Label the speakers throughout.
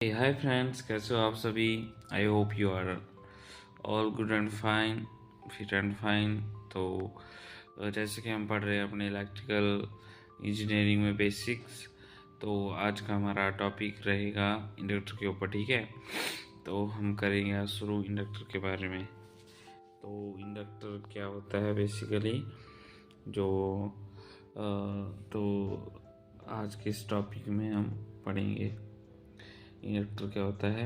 Speaker 1: Hi friends, कैसे हो आप सभी। I hope you are all good and fine, fit and fine. तो जैसे कि हम पढ़ रहे हैं अपने इलेक्ट्रिकल इंजीनियरिंग में बेसिक्स, तो आज का हमारा टॉपिक रहेगा इंडक्टर के ऊपर। ठीक है, तो हम करेंगे आज शुरू इंडक्टर के बारे में। तो इंडक्टर क्या होता है बेसिकली, जो तो आज के इस टॉपिक में हम पढ़ेंगे इंडक्टर क्या होता है,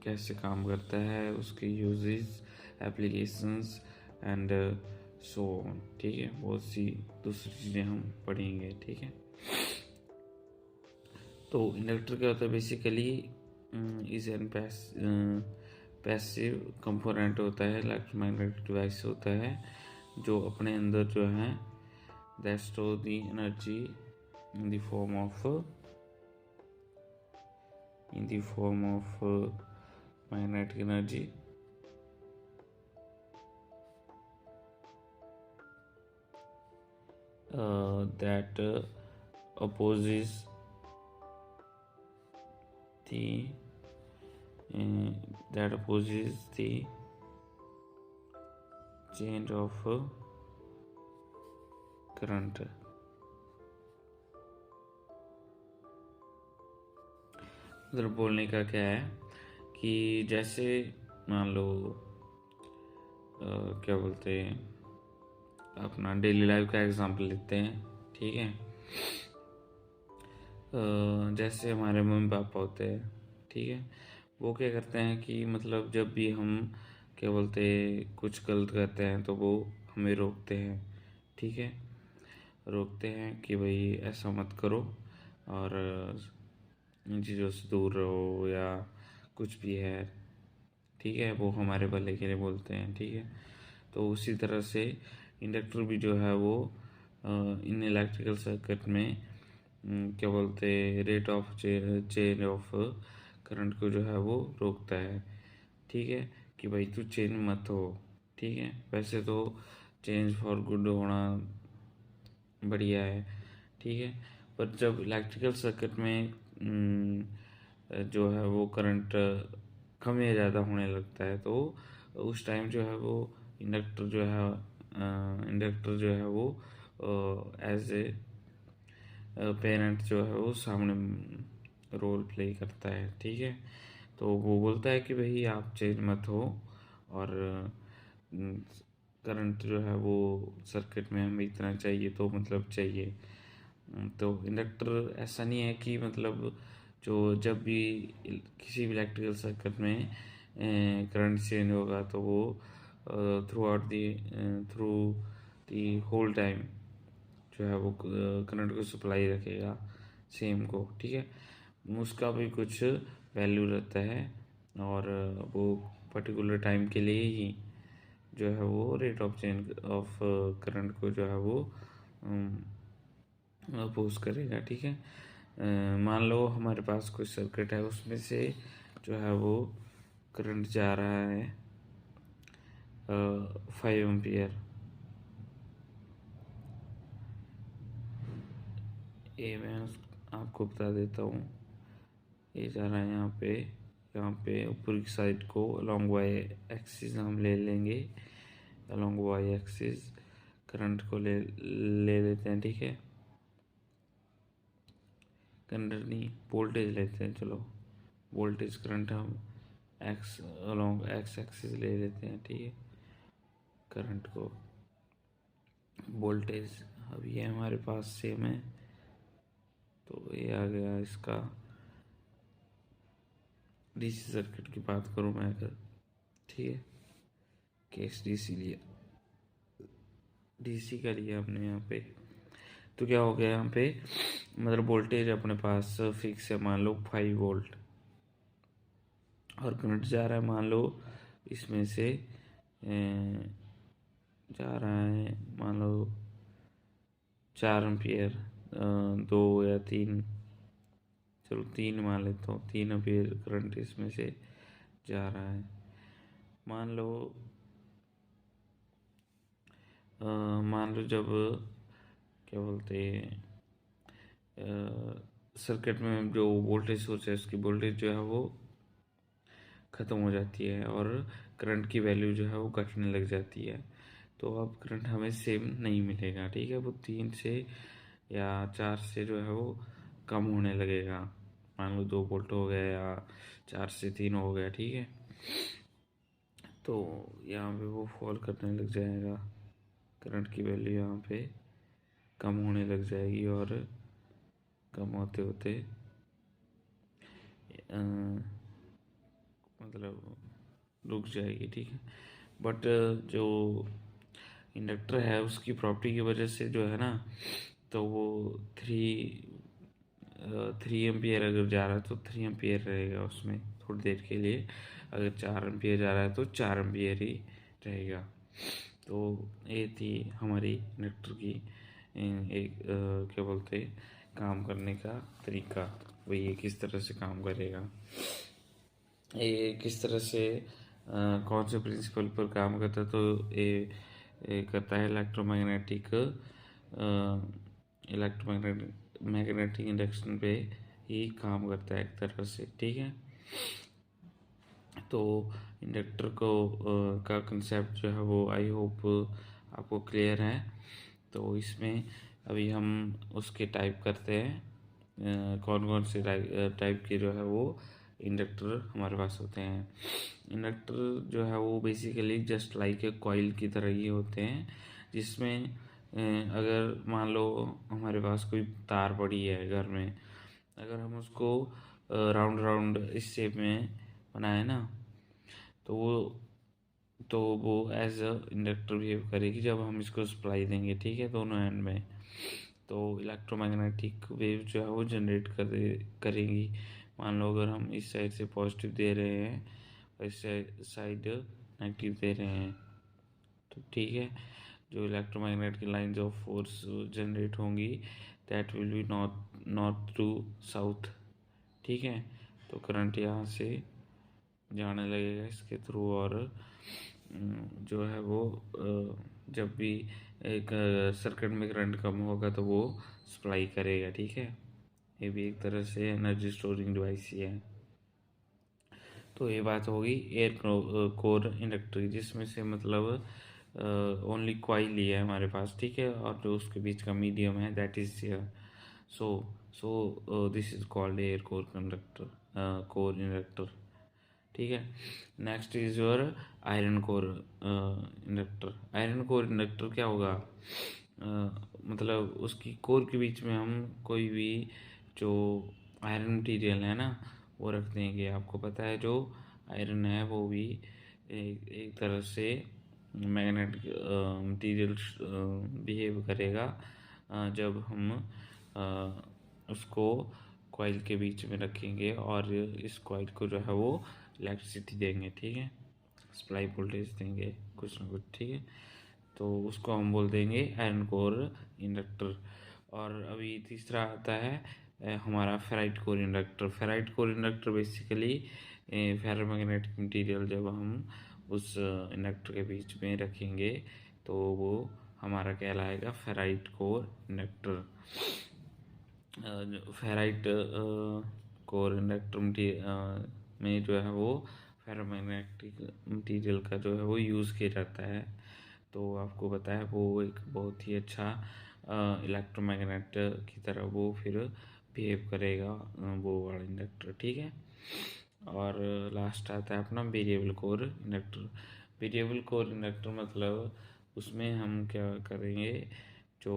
Speaker 1: कैसे काम करता है, उसके uses, applications and so on. ठीक है, बहुत सी दूसरी चीज़ें हम पढ़ेंगे। ठीक है, तो इंडक्टर क्या होता है basically, is an passive component होता है, इलेक्ट्रोमैग्नेटिक डिवाइस होता है जो अपने अंदर जो है that store the energy in the form of magnetic energy that opposes the change of current। उधर बोलने का क्या है कि जैसे मान लो क्या बोलते हैं, अपना डेली लाइफ का एग्जांपल लेते हैं। ठीक है, जैसे हमारे मम्मी पापा होते हैं, ठीक है, वो क्या करते हैं कि मतलब जब भी हम क्या बोलते कुछ गलत करते हैं तो वो हमें रोकते हैं। ठीक है, रोकते हैं कि भाई ऐसा मत करो और इन चीज़ों से दूर रहो या कुछ भी है। ठीक है, वो हमारे भले के लिए बोलते हैं। ठीक है, तो उसी तरह से इंडक्टर भी जो है वो इन इलेक्ट्रिकल सर्किट में क्या बोलते rate of change of current को जो है वो रोकता है। ठीक है, कि भाई तू चेंज मत हो। ठीक है, वैसे तो चेंज फॉर गुड होना बढ़िया है। ठीक है, पर जब इलेक्ट्रिकल सर्किट में जो है वो करंट कम या ज़्यादा होने लगता है, तो उस टाइम जो है वो इंडक्टर जो है वो एज ए पेरेंट जो है वो सामने रोल प्ले करता है। ठीक है, तो वो बोलता है कि भाई आप चेंज मत हो और करंट जो है वो सर्किट में हमें इतना चाहिए तो मतलब चाहिए। तो इंडक्टर ऐसा नहीं है कि मतलब जो जब भी किसी भी इलेक्ट्रिकल सर्किट में करंट चेंज होगा तो वो थ्रू दी होल टाइम जो है वो करंट को सप्लाई रखेगा सेम को। ठीक है, उसका भी कुछ वैल्यू रहता है और वो पर्टिकुलर टाइम के लिए ही जो है वो rate of change of current को जो है वो अपोज करेगा। ठीक है, मान लो हमारे पास कोई सर्किट है, उसमें से जो है वो करंट जा रहा है 5 एम्पियर। ये मैं आपको बता देता हूँ, ये जा रहा है यहाँ पे ऊपर की साइड को अलोंग वाई एक्सिस हम ले लेंगे। अलोंग वाई एक्सिस करंट को ले लेते हैं। ठीक है, करंट नहीं, वोल्टेज लेते हैं। चलो, वोल्टेज करंट हम एक्स अलोंग एक्स एक्सिस ले लेते हैं। ठीक है, करंट को वोल्टेज अब ये हमारे पास सेम है, तो ये आ गया इसका। डीसी सर्किट की बात करूँ मैं अगर, ठीक है, केस डीसी लिया, डीसी का लिया हमने यहाँ पे, तो क्या हो गया यहाँ पे, मतलब वोल्टेज अपने पास फिक्स है, मान लो 5 वोल्ट, और करंट जा रहा है मान लो इसमें से जा रहा है मान लो 4 एम्पियर, 2 या 3, चलो 3 मान लेता हूँ, 3 एम्पियर करंट इसमें से जा रहा है। मान लो मान लो जब क्या बोलते हैं सर्किट में जो वोल्टेज सोर्स है उसकी वोल्टेज जो है वो ख़त्म हो जाती है और करंट की वैल्यू जो है वो घटने लग जाती है। तो अब करंट हमें सेम नहीं मिलेगा, ठीक है। वो 3 से या 4 से जो है वो कम होने लगेगा। मान लो 2 वोल्ट हो गया या 4 से 3 हो गया, ठीक है। तो यहाँ पे वो फॉल करने लग जाएगा, करंट की वैल्यू यहाँ पे कम होने लग जाएगी और कम होते होते मतलब रुक जाएगी, ठीक है। बट जो इंडक्टर है उसकी प्रॉपर्टी की वजह से जो है ना, तो वो 3 एम्पियर अगर जा रहा है तो 3 एम्पियर रहेगा उसमें थोड़ी देर के लिए। अगर 4 एम्पियर जा रहा है तो 4 एम्पियर ही रहेगा। तो ये थी हमारी इंडक्टर की एक क्या बोलते काम करने का तरीका। वही ये किस तरह से काम करेगा, ये किस तरह से कौन से प्रिंसिपल पर काम करता है। तो ये करता है मैग्नेटिक इंडक्शन पे ही काम करता है एक तरह से, ठीक है। तो इंडक्टर को का कंसेप्ट जो है वो आई होप आपको क्लियर है। तो इसमें अभी हम उसके टाइप करते हैं, कौन कौन से टाइप के जो है वो इंडक्टर हमारे पास होते हैं। इंडक्टर जो है वो basically just like a coil की तरह ही होते हैं, जिसमें अगर मान लो हमारे पास कोई तार पड़ी है घर में, अगर हम उसको राउंड राउंड इस शेप में बनाए ना, तो वो एज अ इंडक्टर बिहेव करेगी जब हम इसको सप्लाई देंगे, ठीक है, दोनों एंड में। तो इलेक्ट्रोमैग्नेटिक वेव जो है वो जनरेट करेंगी। मान लो अगर हम इस साइड से पॉजिटिव दे रहे हैं और इस साइड नेगेटिव दे रहे हैं, तो ठीक है, जो इलेक्ट्रोमैग्नेट की लाइंस ऑफ फोर्स जनरेट होंगी that will be north to south, ठीक है। तो करंट यहाँ से जाने लगेगा इसके थ्रू और जो है वो जब भी एक सर्किट में करंट कम होगा तो वो सप्लाई करेगा, ठीक है। ये भी एक तरह से एनर्जी स्टोरिंग डिवाइस ही है। तो ये बात होगी एयर कोर इंडक्टर की, जिसमें से मतलब ओनली कॉइल ही है हमारे पास, ठीक है, और जो उसके बीच का मीडियम है that is so this is called air core conductor core inductor, ठीक है। Next is your iron core inductor. Iron core inductor क्या होगा, मतलब उसकी कोर के बीच में हम कोई भी जो आयरन मटीरियल है ना वो रख देंगे। आपको पता है जो आयरन है वो भी एक तरह से मैग्नेटिक मटीरियल बिहेव करेगा जब हम उसको कॉइल के बीच में रखेंगे और इस कॉइल को जो है वो इलेक्ट्रिसिटी देंगे, ठीक है, सप्लाई वोल्टेज देंगे कुछ ना कुछ, ठीक है। तो उसको हम बोल देंगे आयरन कोर इंडक्टर। और अभी तीसरा आता है हमारा ferrite core inductor. Ferrite core inductor basically ferromagnetic material जब हम उस इंडक्टर के बीच में रखेंगे तो वो हमारा कहलाएगा ferrite core inductor. Ferrite core inductor में जो है वो फेरोमैग्नेटिक मटेरियल का जो है वो यूज़ किया जाता है। तो आपको पता है वो एक बहुत ही अच्छा इलेक्ट्रोमैग्नेट की तरह वो फिर बिहेव करेगा वो वाला इंडक्टर, ठीक है। और लास्ट आता है अपना variable core inductor. Variable core inductor मतलब उसमें हम क्या करेंगे, जो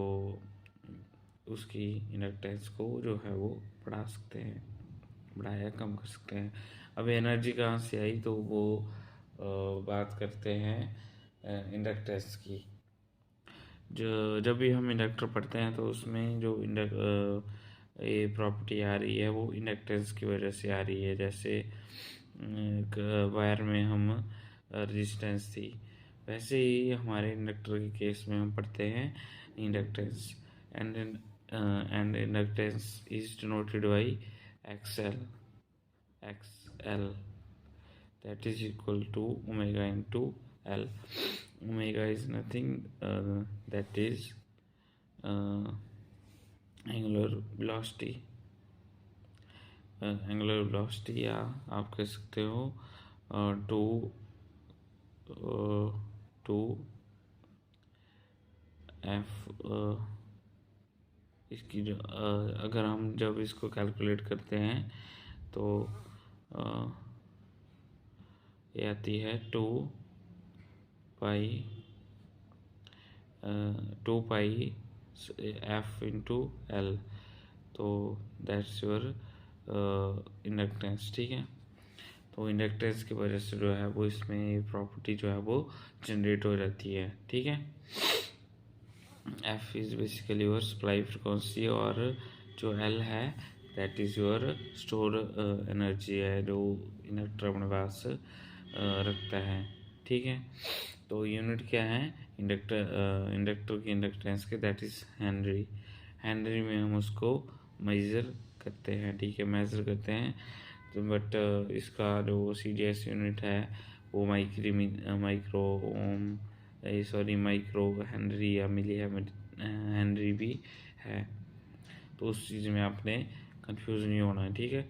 Speaker 1: उसकी इंडक्टेंस को जो है वो बढ़ा सकते हैं, बढ़ाया कम कर सकते हैं। अब एनर्जी कहाँ से आई, तो वो बात करते हैं इंडक्टेंस की। जो जब भी हम इंडक्टर पढ़ते हैं तो उसमें जो ये प्रॉपर्टी आ रही है वो इंडक्टेंस की वजह से आ रही है। जैसे वायर में हम रेजिस्टेंस थी, वैसे ही हमारे इंडक्टर के केस में हम पढ़ते हैं inductance. And inductance is denoted by XL that is equal to omega into L. Omega is nothing that is angular velocity, angular velocity, या आप कह सकते हो टू टू एफ। इसकी जो अगर हम जब इसको कैलकुलेट करते हैं तो अ, ये आती है पाई 2 पाई एफ इंटू एल। तो दैट्स योर इंडक्टेंस, ठीक है। तो इंडक्टेंस की वजह से जो है वो इसमें प्रॉपर्टी जो है वो जनरेट हो जाती है, ठीक है। F is basically your supply frequency, और जो एल है that is your store energy है जो इंडक्टर अपने पास रखता है, ठीक है। तो यूनिट क्या है इंडक्टर की इंडक्टेंस के, दैट इज़ हेनरी। हेनरी में हम उसको मेज़र करते हैं, ठीक है, मेज़र करते हैं। तो बट इसका जो CDS यूनिट है वो micro ohm, sorry micro Henry या मिली हेनरी भी है। तो उस चीज़ में आपने कंफ्यूज नहीं होना है, ठीक है।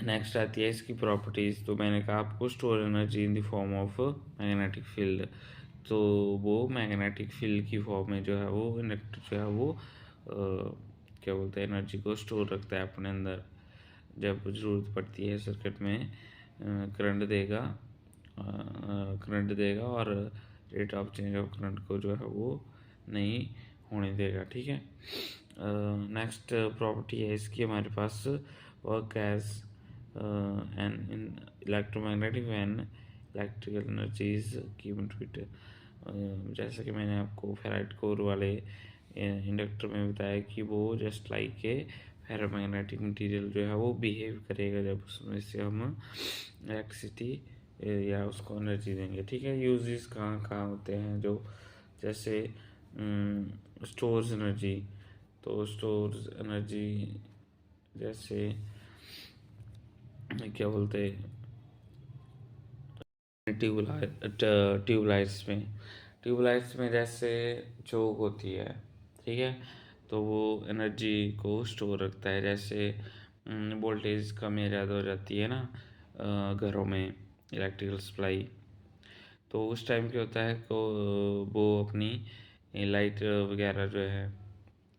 Speaker 1: नेक्स्ट आती है इसकी प्रॉपर्टीज़। तो मैंने कहा आपको store energy in the form of magnetic field. तो वो मैग्नेटिक फील्ड की फॉर्म में जो है वो इंडक्टर जो है वो क्या बोलते हैं एनर्जी को स्टोर रखता है अपने अंदर। जब ज़रूरत पड़ती है सर्किट में करंट देगा और rate of change of current को जो है वो नहीं होने देगा, ठीक है। नेक्स्ट प्रॉपर्टी है इसकी हमारे पास, work as an in electromagnetic when electrical energy is given to it. जैसा कि मैंने आपको फेराइट कोर वाले इंडक्टर में बताया कि वो just like a ferromagnetic material जो है वो बिहेव करेगा जब उसमें से हम इलेक्ट्रिसिटी या उसको एनर्जी देंगे, ठीक है। यूजेस कहाँ कहाँ होते हैं, जो जैसे स्टोर्स एनर्जी। तो स्टोर्स एनर्जी जैसे क्या बोलते ट्यूबलाइट्स में जैसे चोक होती है, ठीक है। तो वो एनर्जी को स्टोर रखता है। जैसे वोल्टेज कम या ज़्यादा हो जाती है ना घरों में इलेक्ट्रिकल सप्लाई, तो उस टाइम क्या होता है को वो अपनी लाइट वगैरह जो है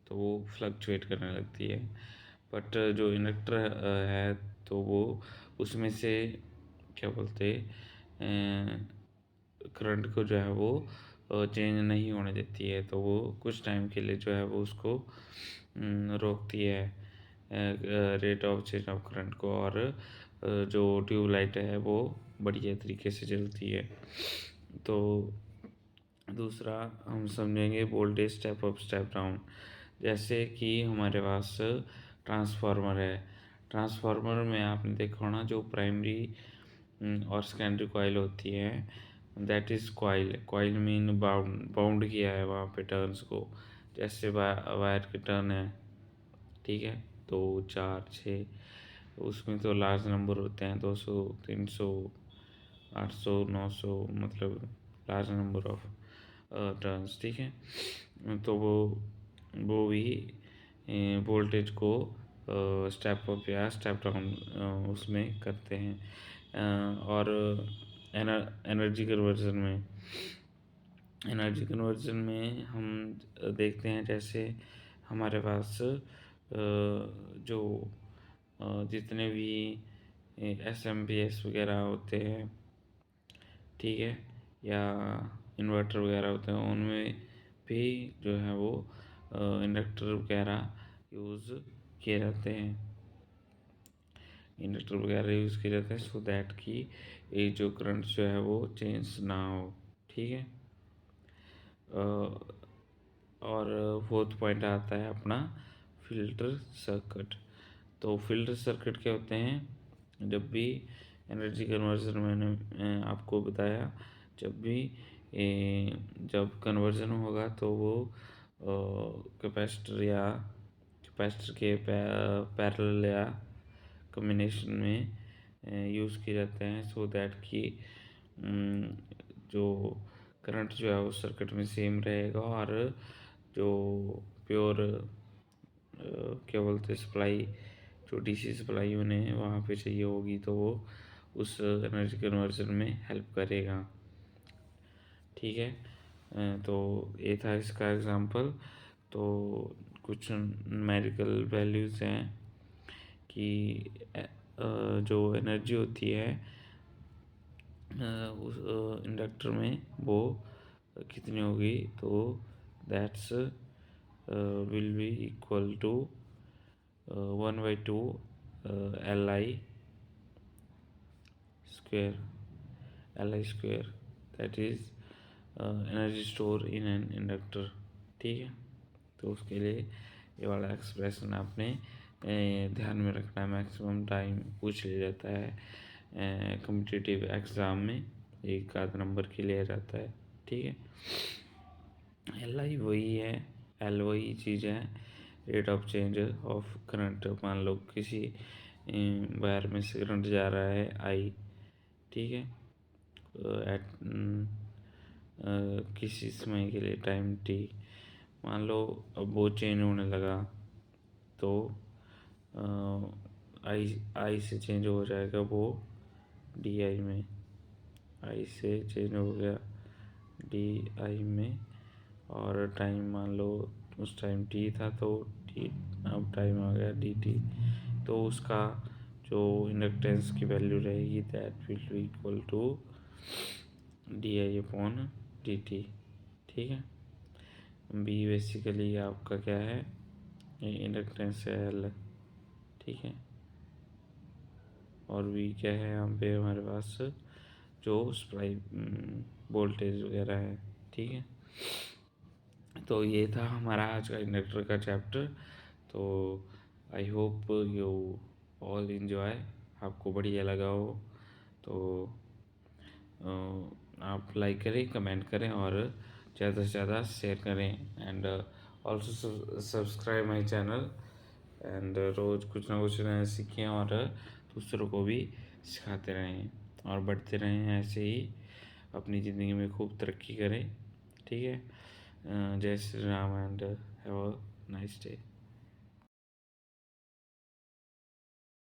Speaker 1: तो वो फ्लक्चुएट करने लगती है। बट जो इंडक्टर है तो वो उसमें से क्या बोलते करंट को जो है वो चेंज नहीं होने देती है। तो वो कुछ टाइम के लिए जो है वो उसको रोकती है rate of change of current को, और जो ट्यूबलाइट है वो बढ़िया तरीके से चलती है। तो दूसरा हम समझेंगे voltage step up step down. जैसे कि हमारे पास ट्रांसफार्मर है। ट्रांसफार्मर में आपने देखा होना जो प्राइमरी और सेकेंडरी कॉइल होती है, that is coil mean bound किया है वहाँ पे टर्न्स को। जैसे वायर के टर्न है, ठीक है, 2 4 6, उसमें तो लार्ज नंबर होते हैं, 200 300 800 900, मतलब लार्ज नंबर ऑफ टर्न्स, ठीक है। तो वो भी वोल्टेज को स्टेप अप या स्टेप डाउन उसमें करते हैं। और एनर्जी कन्वर्जन में हम देखते हैं जैसे हमारे पास जो जितने भी SMPS वगैरह होते हैं, ठीक है, या इन्वर्टर वगैरह होते हैं, उनमें भी जो है वो इंडक्टर वगैरह यूज़ किए जाते हैं। इंडक्टर वगैरह यूज़ किए जाते हैं सो दैट कि ये जो करंट जो है वो चेंज ना हो, ठीक है। और फोर्थ पॉइंट आता है अपना फिल्टर सर्किट। तो फिल्टर सर्किट क्या होते हैं, जब भी एनर्जी कन्वर्जन मैंने आपको बताया, जब भी जब कन्वर्जन होगा तो वो कैपेसिटर के पैरेलल या कॉम्बिनेशन में यूज़ किए जाते हैं सो दैट कि जो करंट जो है उस सर्किट में सेम रहेगा, और जो प्योर क्या बोलते हैं सप्लाई जो डीसी सप्लाई उन्हें वहाँ पे चाहिए होगी, तो वो उस एनर्जी कन्वर्जन में हेल्प करेगा। ठीक है, तो ये था इसका एग्जांपल। तो कुछ न्यूमेरिकल वैल्यूज़ हैं कि जो एनर्जी होती है उस इंडक्टर में वो कितनी होगी, तो that's will be equal to 1/2 Li square, that is energy store in an inductor. ठीक है, तो उसके लिए ये वाला एक्सप्रेशन आपने ध्यान में रखना है। मैक्सिमम टाइम पूछ लिया जाता है कॉम्पिटिटिव एग्ज़ाम में, एक आध नंबर के लिए रहता है। ठीक है, Li वही है, L वही चीज़ है, rate of change of current. मान लो किसी वायर में से करंट जा रहा है I, ठीक है, एट किसी समय के लिए टाइम t, मान लो अब वो चेंज होने लगा, तो आई से चेंज हो जाएगा वो डी में, आई से चेंज हो गया डी में, और टाइम मान लो उस टाइम t था, तो t अब टाइम आ गया dt, तो उसका जो इंडक्टेंस की वैल्यू रहेगी that will be equal to di/dt। ठीक है, b बेसिकली आपका क्या है, इंडक्टेंस है L। ठीक है, और v क्या है यहाँ पे हमारे पास, जो सप्लाई वोल्टेज वगैरह है। ठीक है, तो ये था हमारा आज का इंडक्टर का चैप्टर। तो आई होप यू ऑल इन्जॉय, आपको बढ़िया लगा हो। तो आप लाइक करें, कमेंट करें और ज़्यादा से ज़्यादा शेयर करें, and also subscribe my channel, and रोज़ कुछ ना कुछ नया सीखें और दूसरों को भी सिखाते रहें और बढ़ते रहें, ऐसे ही अपनी ज़िंदगी में खूब तरक्की करें। ठीक है, जय Shri Ram and have a nice day.